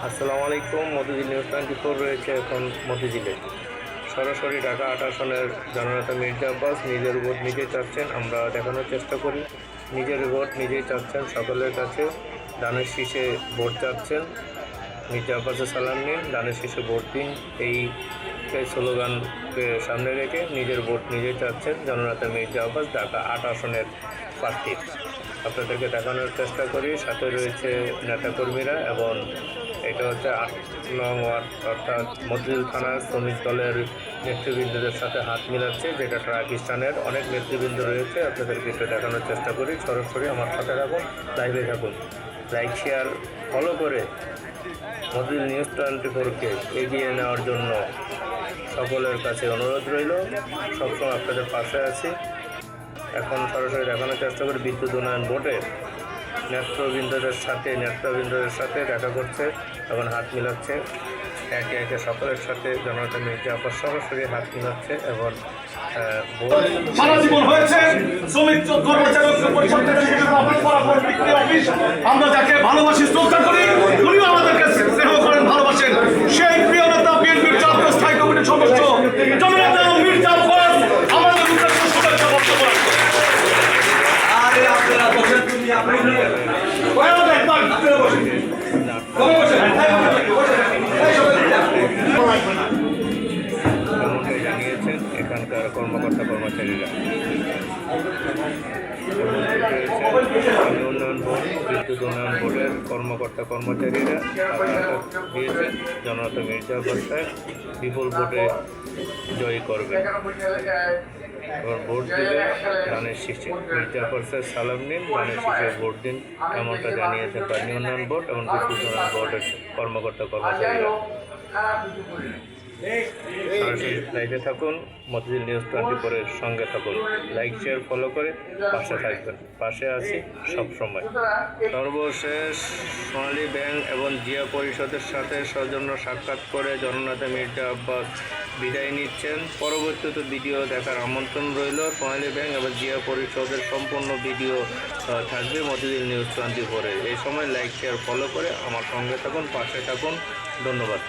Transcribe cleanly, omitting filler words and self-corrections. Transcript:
আসসালামু আলাইকুম। মতিঝিল নিউজ 24 রয়েছে এখন মতিঝিলে। সরাসরি ঢাকা ৮ আসনের জননেতা মির্জা আব্বাস নিজের ভোট নিজেই চাচ্ছেন। আমরা দেখানোর চেষ্টা করি, নিজের ভোট নিজেই চাচ্ছেন। সকলের কাছে দানের শীষে ভোট চাচ্ছেন। মির্জা আব্বাসের সালাম নিন, দানের শীষে ভোট দিন, এই স্লোগানকে সামনে রেখে নিজের ভোট নিজেই চাচ্ছেন জননেতা মির্জা আব্বাস, ঢাকা ৮ আসনের প্রার্থী। আপনাদেরকে দেখানোর চেষ্টা করি। সাথে রয়েছে নেতাকর্মীরা এবং এটা হচ্ছে ৮ নং ওয়ার্ড অর্থাৎ মতিঝিল থানার শ্রমিক দলের নেতৃবৃন্দদের সাথে হাত মিলাচ্ছে, যেটা ট্রাক স্ট্যান্ডের অনেক নেতৃবৃন্দ রয়েছে। আপনাদেরকে এটা দেখানোর চেষ্টা করি। সরাসরি আমার সাথে থাকুন, লাইভে থাকুন, লাইক শেয়ার ফলো করে মতিঝিল নিউজ 24কে এগিয়ে নেওয়ার জন্য সকলের কাছে অনুরোধ রইল। সবসময় আপনাদের পাশে আছি। এখন সরাসরি দেখানোর চেষ্টা করি বিদ্যুৎ উন্নয়ন বোর্ডের নেতৃবৃন্দদের সাথে দেখা করছে এবং হাত মিলাচ্ছে। একে একে সকলের সাথে জনতা মির্জা আব্বাস সরাসরি হাত মিলাচ্ছে এবং সারা জীবন হয়েছে শ্রমিক কর্মচারী পরিষদ থেকে আমরা যাকে ভালোবাসি, শ্রদ্ধা করি, উনিও আমাদেরকে স্নেহ করেন, ভালোবাসেন। সেই প্রিয় নেতা বিএনপির জাতীয় স্থায়ী কমিটির সদস্য জননেতা মির্জা আব্বাস আমাদের উদ্দেশ্যে শুভেচ্ছা বক্তব্য রাখবেন। আরে আপনারা বসেন, তুমি এমনটাই জানিয়েছেন এখানকার কর্মকর্তা কর্মচারীরা। উন্নয়ন বোর্ড, বিদ্যুৎ উন্নয়ন বোর্ডের কর্মকর্তা কর্মচারীরা দিয়েছেন জননেতা মির্জা আব্বাস বিপুল ভোটে জয়ী করবেন এবং ভোট দিলে ধানের শীষে মির্জা আব্বাসের সালাম নিন, ধানের শীষে ভোট দিন, এমনটা জানিয়েছেন পানি উন্নয়ন বোর্ড এবং বিদ্যুৎ উন্নয়ন বোর্ডের কর্মকর্তা কর্মচারীরা। সরাসরি লাইভে থাকুন, মতিঝিল নিউজ 24-এর সঙ্গে থাকুন, লাইক শেয়ার ফলো করে পাশে থাকবেন। পাশে আছি সবসময়। সর্বশেষ সোনালী ব্যাংক এবং জিয়া পরিষদের সাথে সৌজন্য সাক্ষাৎ করে জননেতা মির্জা আব্বাস বিদায় নিচ্ছেন। পরবর্তীতে ভিডিও দেখার আমন্ত্রণ রইল। সোনালী ব্যাংক এবং জিয়া পরিষদের সম্পূর্ণ ভিডিও থাকবে মতিঝিল নিউজ 24-এ। এই সময় লাইক শেয়ার ফলো করে আমার সঙ্গে থাকুন, পাশে থাকুন। ধন্যবাদ।